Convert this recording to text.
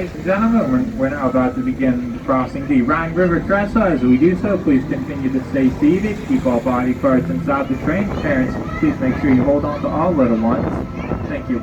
Ladies and gentlemen, we're now about to begin crossing the Rhine River Trestle. As we do so, please continue to stay seated, keep all body parts inside the train. Parents, please make sure you hold on to all little ones. Thank you.